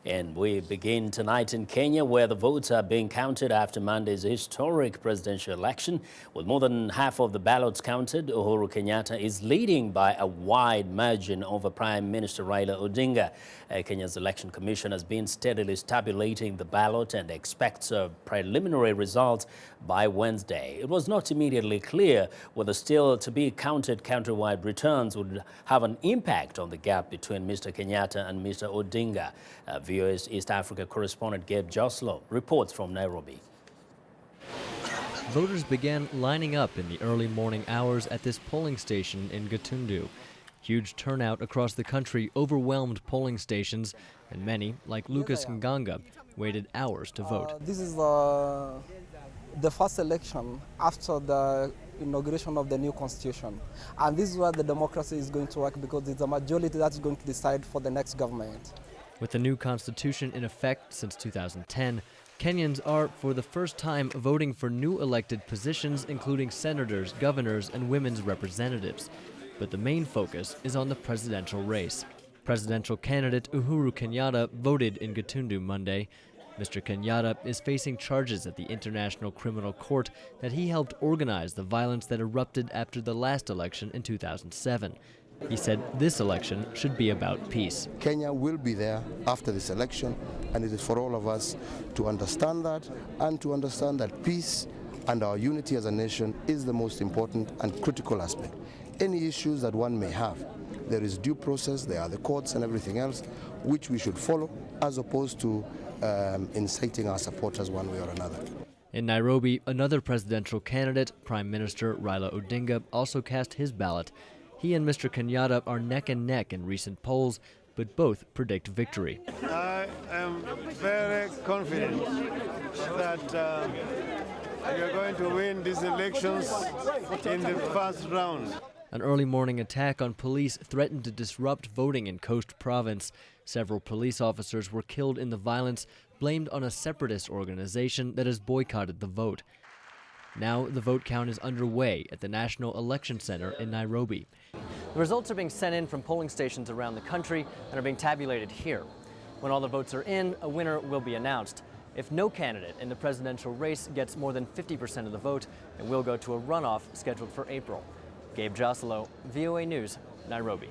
And we begin tonight in Kenya, where the votes are being counted after Monday's historic presidential election. With more than half of the ballots counted, Uhuru Kenyatta is leading by a wide margin over Prime Minister Raila Odinga. Kenya's election commission has been steadily tabulating the ballot and expects preliminary results by Wednesday. It was not immediately clear whether still to be counted countrywide returns would have an impact on the gap between Mr. Kenyatta and Mr. Odinga. VOA's East Africa correspondent Gabe Joselow reports from Nairobi. Voters began lining up in the early morning hours at this polling station in Gatundu. Huge turnout across the country overwhelmed polling stations, and many, like Lucas Nganga, waited hours to vote. This is the first election after the inauguration of the new constitution. And this is where the democracy is going to work, because it's a majority that's going to decide for the next government. With the new constitution in effect since 2010, Kenyans are, for the first time, voting for new elected positions, including senators, governors, and women's representatives. But the main focus is on the presidential race. Presidential candidate Uhuru Kenyatta voted in Gatundu Monday. Mr. Kenyatta is facing charges at the International Criminal Court that he helped organize the violence that erupted after the last election in 2007. He said this election should be about peace. Kenya will be there after this election, and it is for all of us to understand that, and to understand that peace and our unity as a nation is the most important and critical aspect. Any issues that one may have, there is due process, there are the courts and everything else, which we should follow, as opposed to inciting our supporters one way or another. In Nairobi, another presidential candidate, Prime Minister Raila Odinga, also cast his ballot. He and Mr. Kenyatta are neck and neck in recent polls, but both predict victory. I am very confident that we are going to win these elections in the first round. An early morning attack on police threatened to disrupt voting in Coast Province. Several police officers were killed in the violence, blamed on a separatist organization that has boycotted the vote. Now the vote count is underway at the National Election Center in Nairobi. The results are being sent in from polling stations around the country and are being tabulated here. When all the votes are in, a winner will be announced. If no candidate in the presidential race gets more than 50% of the vote, it will go to a runoff scheduled for April. Gabe Joselow, VOA News, Nairobi.